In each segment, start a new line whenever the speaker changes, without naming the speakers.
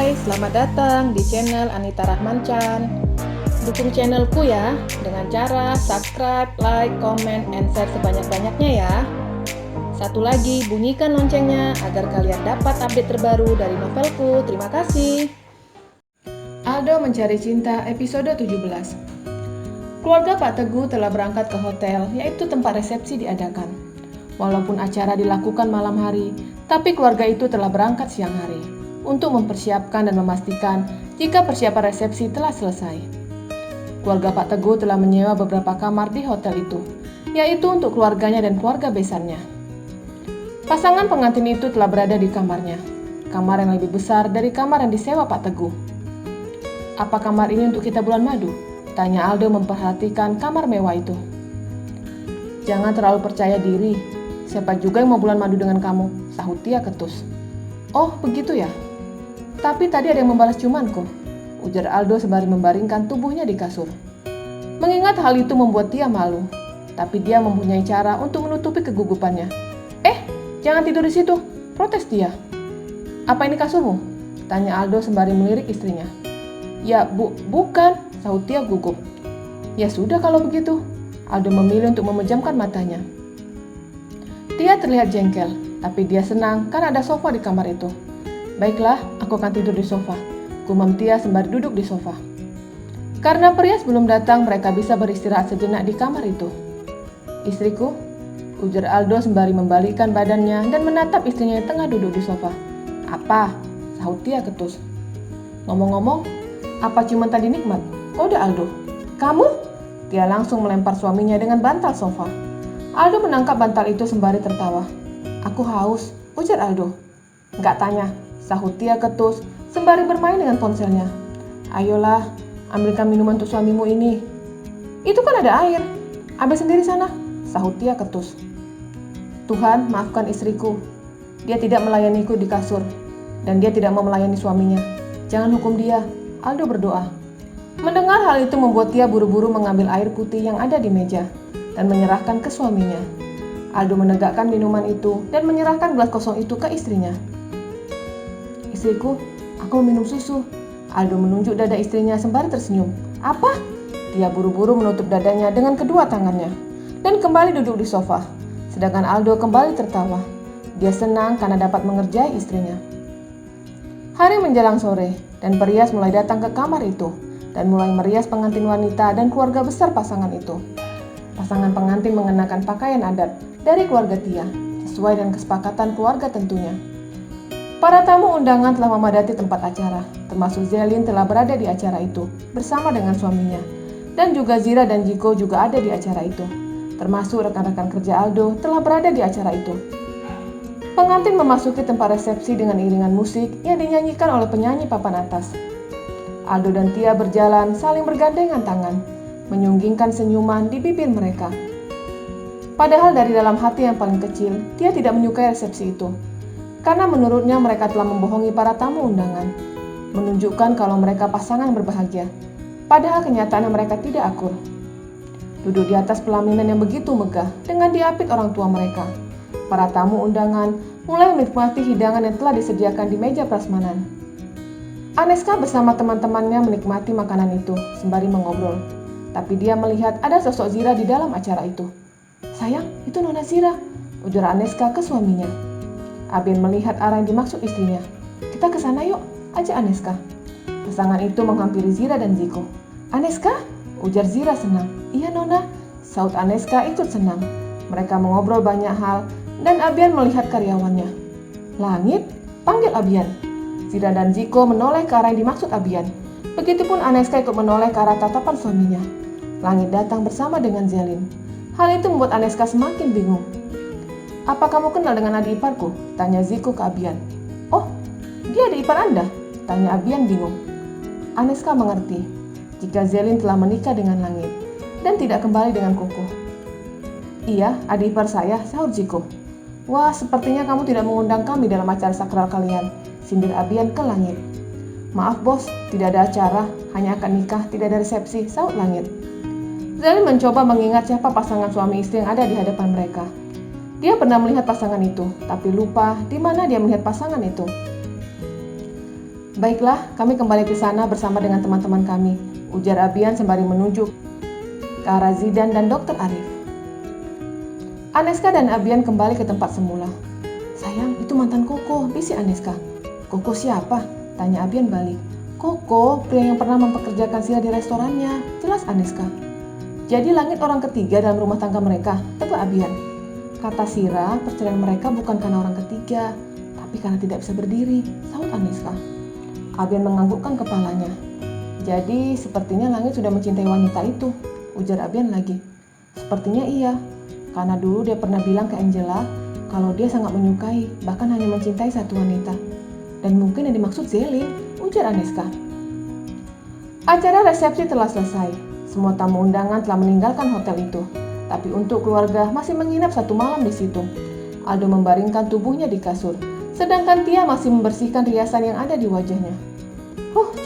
Hai, selamat datang di channel Anita Rahman Chan. Dukung channelku ya dengan cara subscribe, like, comment, and share sebanyak-banyaknya ya. Satu lagi, bunyikan loncengnya agar kalian dapat update terbaru dari novelku. Terima kasih. Aldo Mencari Cinta episode 17. Keluarga Pak Teguh telah berangkat ke hotel, yaitu tempat resepsi diadakan. Walaupun acara dilakukan malam hari, tapi keluarga itu telah berangkat siang hari untuk mempersiapkan dan memastikan jika persiapan resepsi telah selesai. Keluarga Pak Teguh telah menyewa beberapa kamar di hotel itu, yaitu untuk keluarganya dan keluarga besannya. Pasangan pengantin itu telah berada di kamarnya, kamar yang lebih besar dari kamar yang disewa Pak Teguh. Apa kamar ini untuk kita bulan madu? Tanya Aldo memperhatikan kamar mewah itu. Jangan terlalu percaya diri. Siapa juga yang mau bulan madu dengan kamu? Sahut Tia ketus. Oh, begitu ya? Tapi tadi ada yang membalas ciumanku, ujar Aldo sembari membaringkan tubuhnya di kasur. Mengingat hal itu membuat Tia malu, tapi dia mempunyai cara untuk menutupi kegugupannya. Jangan tidur di situ, protes Tia. Apa ini kasurmu? Tanya Aldo sembari melirik istrinya. Ya, bukan, sahut Tia gugup. Ya sudah kalau begitu. Aldo memilih untuk memejamkan matanya. Tia terlihat jengkel, tapi dia senang karena ada sofa di kamar itu. Baiklah, aku akan tidur di sofa, gumam Tia sembari duduk di sofa. Karena Prias belum datang, mereka bisa beristirahat sejenak di kamar itu. Istriku, ujar Aldo sembari membalikkan badannya dan menatap istrinya yang tengah duduk di sofa. Apa? Sahut Tia ketus. Ngomong-ngomong, apa ciuman tadi nikmat? Kode Aldo. Kamu? Tia langsung melempar suaminya dengan bantal sofa. Aldo menangkap bantal itu sembari tertawa. Aku haus, ujar Aldo. Enggak tanya, sahut Tia ketus sembari bermain dengan ponselnya. Ayolah, ambilkan minuman untuk suamimu ini. Itu kan ada air. Ambil sendiri sana, sahut Tia ketus. Tuhan, maafkan istriku. Dia tidak melayaniku di kasur, dan dia tidak mau melayani suaminya. Jangan hukum dia, Aldo berdoa. Mendengar hal itu membuat Tia buru-buru mengambil air putih yang ada di meja dan menyerahkan ke suaminya. Aldo menegakkan minuman itu dan menyerahkan gelas kosong itu ke istrinya. Istriku, aku mau minum susu. Aldo menunjuk dada istrinya sembari tersenyum. Apa? Tia buru-buru menutup dadanya dengan kedua tangannya dan kembali duduk di sofa. Sedangkan Aldo kembali tertawa. Dia senang karena dapat mengerjai istrinya. Hari menjelang sore dan Prias mulai datang ke kamar itu dan mulai merias pengantin wanita dan keluarga besar pasangan itu. Pasangan pengantin mengenakan pakaian adat dari keluarga Tia, sesuai dengan kesepakatan keluarga tentunya. Para tamu undangan telah memadati tempat acara, termasuk Zelin telah berada di acara itu bersama dengan suaminya, dan juga Zira dan Jiko juga ada di acara itu, termasuk rekan-rekan kerja Aldo telah berada di acara itu. Pengantin memasuki tempat resepsi dengan iringan musik yang dinyanyikan oleh penyanyi papan atas. Aldo dan Tia berjalan saling bergandengan tangan, menyunggingkan senyuman di bibir mereka. Padahal dari dalam hati yang paling kecil, Tia tidak menyukai resepsi itu. Karena menurutnya mereka telah membohongi para tamu undangan, menunjukkan kalau mereka pasangan berbahagia. Padahal kenyataannya mereka tidak akur. Duduk di atas pelaminan yang begitu megah dengan diapit orang tua mereka. Para tamu undangan mulai menikmati hidangan yang telah disediakan di meja prasmanan. Aneska bersama teman-temannya menikmati makanan itu sembari mengobrol. Tapi dia melihat ada sosok Zira di dalam acara itu. Sayang, itu Nona Zira, ujar Aneska ke suaminya. Abian melihat arah yang dimaksud istrinya. Kita ke sana yuk, ajak Aneska. Pasangan itu menghampiri Zira dan Ziko. Aneska? Ujar Zira senang. Iya Nona, saut Aneska ikut senang. Mereka mengobrol banyak hal dan Abian melihat karyawannya. Langit? Panggil Abian. Zira dan Ziko menoleh ke arah yang dimaksud Abian. Begitupun Aneska ikut menoleh ke arah tatapan suaminya. Langit datang bersama dengan Zelin. Hal itu membuat Aneska semakin bingung. Apa kamu kenal dengan adik iparku? Tanya Ziko ke Abian. Oh, dia adik ipar Anda? Tanya Abian bingung. Aneska mengerti jika Zelin telah menikah dengan Langit dan tidak kembali dengan Koko. Iya, adik ipar saya, sahut Ziko. Wah, sepertinya kamu tidak mengundang kami dalam acara sakral kalian, sindir Abian ke Langit. Maaf bos, tidak ada acara, hanya akan nikah, tidak ada resepsi, sahut Langit. Zelin mencoba mengingat siapa pasangan suami istri yang ada di hadapan mereka. Dia pernah melihat pasangan itu, tapi lupa di mana dia melihat pasangan itu. Baiklah, kami kembali ke sana bersama dengan teman-teman kami, ujar Abian sembari menunjuk ke arah Zidan dan Dokter Arif. Aneska dan Abian kembali ke tempat semula. Sayang, itu mantan Koko, bisik Aneska. Koko siapa? Tanya Abian balik. Koko, pria yang pernah mempekerjakan Sila di restorannya, jelas Aneska. Jadi Langit orang ketiga dalam rumah tangga mereka, tebak Abian. Kata Sira, perceraian mereka bukan karena orang ketiga, tapi karena tidak bisa berdiri, sahut Aneska. Abian menganggukkan kepalanya. Jadi sepertinya Langit sudah mencintai wanita itu, ujar Abian lagi. Sepertinya iya, karena dulu dia pernah bilang ke Angela kalau dia sangat menyukai, bahkan hanya mencintai satu wanita. Dan mungkin yang dimaksud Zelin, ujar Aneska. Acara resepsi telah selesai. Semua tamu undangan telah meninggalkan hotel itu. Tapi untuk keluarga masih menginap 1 malam di situ. Aldo membaringkan tubuhnya di kasur, sedangkan Tia masih membersihkan riasan yang ada di wajahnya.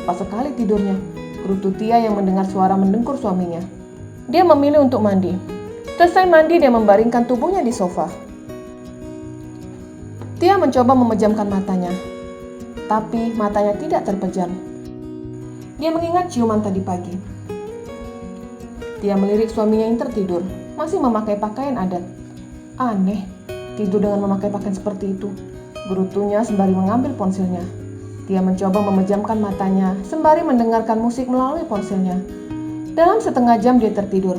Cepat sekali tidurnya, gerutu Tia yang mendengar suara mendengkur suaminya. Dia memilih untuk mandi. Selesai mandi, dia membaringkan tubuhnya di sofa. Tia mencoba memejamkan matanya, tapi matanya tidak terpejam. Dia mengingat ciuman tadi pagi. Tia melirik suaminya yang tertidur, masih memakai pakaian adat. Aneh, tidur dengan memakai pakaian seperti itu, gerutunya sembari mengambil ponselnya. Tia mencoba memejamkan matanya sembari mendengarkan musik melalui ponselnya. Dalam setengah jam dia tertidur,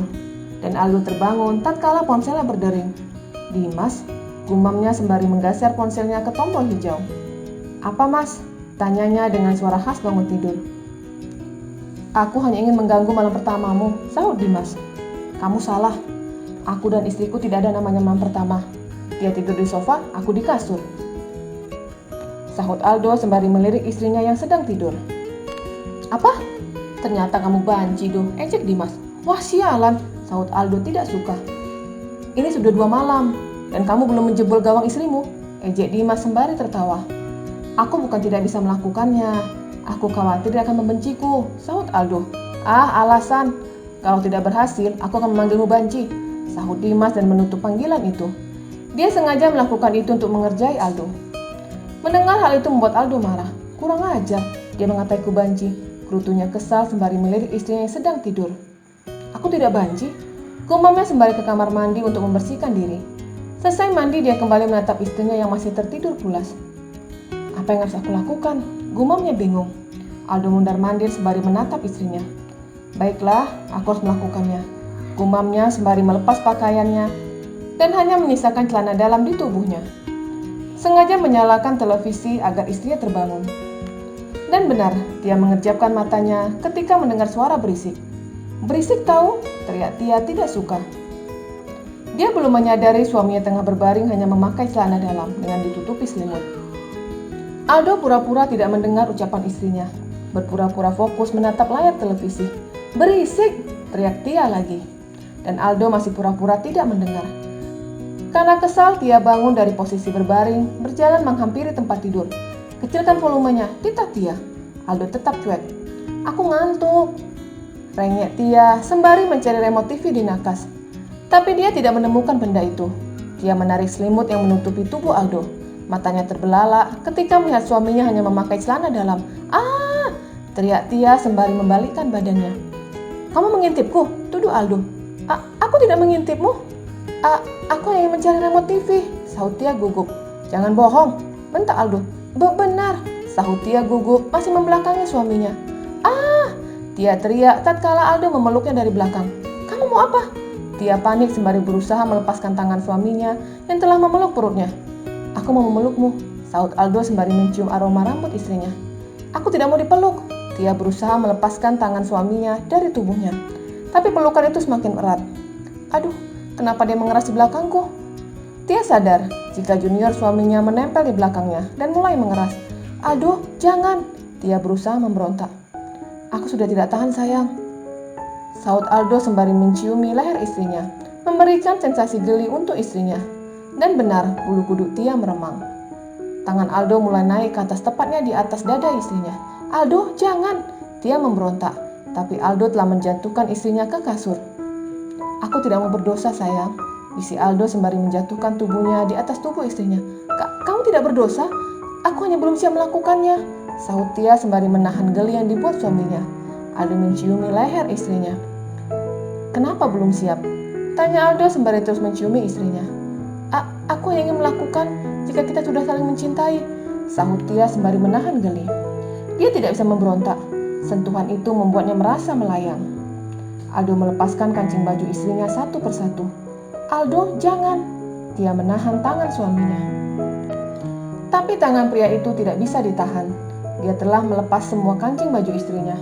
dan Aldo terbangun tatkala ponselnya berdering. Dimas, gumamnya sembari menggeser ponselnya ke tombol hijau. Apa mas? Tanyanya dengan suara khas bangun tidur. Aku hanya ingin mengganggu malam pertamamu, sahut Dimas. Kamu salah. Aku dan istriku tidak ada namanya malam pertama. Dia tidur di sofa, aku di kasur, sahut Aldo sembari melirik istrinya yang sedang tidur. Apa? Ternyata kamu banci doh, ejek Dimas. Wah sialan, sahut Aldo tidak suka. Ini sudah 2 malam, dan kamu belum menjebol gawang istrimu, ejek Dimas sembari tertawa. Aku bukan tidak bisa melakukannya, aku khawatir dia akan membenciku, sahut Aldo. Alasan, kalau tidak berhasil, aku akan memanggilmu banci, sahut Dimas dan menutup panggilan itu. Dia sengaja melakukan itu untuk mengerjai Aldo. Mendengar hal itu membuat Aldo marah. Kurang ajar, dia mengataiku banci. Gerutunya kesal sembari melirik istrinya yang sedang tidur. Aku tidak banci, gumamnya sembari ke kamar mandi untuk membersihkan diri. Selesai mandi, dia kembali menatap istrinya yang masih tertidur pulas. Apa yang harus aku lakukan? Gumamnya bingung. Aldo mundar-mandir sembari menatap istrinya. Baiklah, aku harus melakukannya, gumamnya sembari melepas pakaiannya dan hanya menyisakan celana dalam di tubuhnya. Sengaja menyalakan televisi agar istrinya terbangun. Dan benar, Tia mengerjapkan matanya ketika mendengar suara berisik. Berisik tahu? Teriak Tia tidak suka. Dia belum menyadari suaminya tengah berbaring hanya memakai celana dalam dengan ditutupi selimut. Aldo pura-pura tidak mendengar ucapan istrinya, berpura-pura fokus menatap layar televisi. Berisik! Teriak Tia lagi. Dan Aldo masih pura-pura tidak mendengar. Karena kesal, Tia bangun dari posisi berbaring, berjalan menghampiri tempat tidur. Kecilkan volumenya, titah Tia. Aldo tetap cuek. Aku ngantuk, rengek Tia sembari mencari remote TV di nakas. Tapi dia tidak menemukan benda itu. Tia menarik selimut yang menutupi tubuh Aldo. Matanya terbelalak ketika melihat suaminya hanya memakai celana dalam. Teriak Tia sembari membalikkan badannya. Kamu mengintipku? Tuduh Aldo. Aku tidak mengintipmu. Aku hanya mencari remote TV, sahut Tia gugup. Jangan bohong, bentak Aldo. Benar, sahut Tia gugup masih membelakangi suaminya. Tia teriak tatkala Aldo memeluknya dari belakang. Kamu mau apa? Tia panik sembari berusaha melepaskan tangan suaminya yang telah memeluk perutnya. Aku mau memelukmu, sahut Aldo sembari mencium aroma rambut istrinya. Aku tidak mau dipeluk. Tia berusaha melepaskan tangan suaminya dari tubuhnya. Tapi pelukan itu semakin erat. Aduh, kenapa dia mengeras di belakangku? Tia sadar jika junior suaminya menempel di belakangnya dan mulai mengeras. Aduh, jangan. Tia berusaha memberontak. Aku sudah tidak tahan sayang, sahut Aldo sembari menciumi leher istrinya, memberikan sensasi geli untuk istrinya. Dan benar, bulu kuduk Tia meremang. Tangan Aldo mulai naik ke atas, tepatnya di atas dada istrinya. Aldo, jangan. Tia memberontak, tapi Aldo telah menjatuhkan istrinya ke kasur. Aku tidak mau berdosa sayang, bisik Aldo sembari menjatuhkan tubuhnya di atas tubuh istrinya. Kamu tidak berdosa? Aku hanya belum siap melakukannya, sahut Tia sembari menahan geli yang dibuat suaminya. Aldo menciumi leher istrinya. Kenapa belum siap? Tanya Aldo sembari terus menciumi istrinya. Aku yang ingin melakukan jika kita sudah saling mencintai, sahut Tia sembari menahan geli. Dia tidak bisa memberontak. Sentuhan itu membuatnya merasa melayang. Aldo melepaskan kancing baju istrinya satu persatu. Aldo, jangan! Tia menahan tangan suaminya. Tapi tangan pria itu tidak bisa ditahan. Dia telah melepas semua kancing baju istrinya.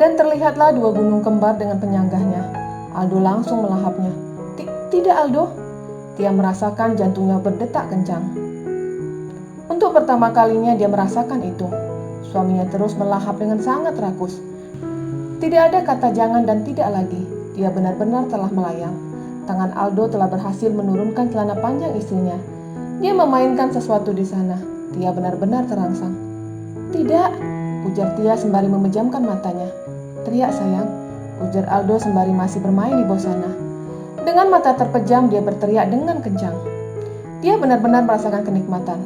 Dan terlihatlah dua gunung kembar dengan penyanggahnya. Aldo langsung melahapnya. Tidak, Aldo. Tia merasakan jantungnya berdetak kencang. Untuk pertama kalinya dia merasakan itu. Suaminya terus melahap dengan sangat rakus. Tidak ada kata jangan dan tidak lagi. Dia benar-benar telah melayang. Tangan Aldo telah berhasil menurunkan celana panjang istrinya. Dia memainkan sesuatu di sana. Tia benar-benar terangsang. Tidak, ujar Tia sembari memejamkan matanya. Teriak sayang, ujar Aldo sembari masih bermain di bawah sana. Dengan mata terpejam dia berteriak dengan kencang. Dia benar-benar merasakan kenikmatan.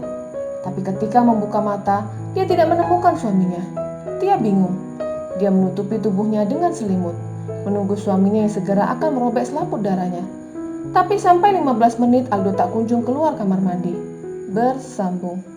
Tapi ketika membuka mata, dia tidak menemukan suaminya. Tia bingung. Dia menutupi tubuhnya dengan selimut, menunggu suaminya yang segera akan merobek selaput darahnya. Tapi sampai 15 menit Aldo tak kunjung keluar kamar mandi. Bersambung.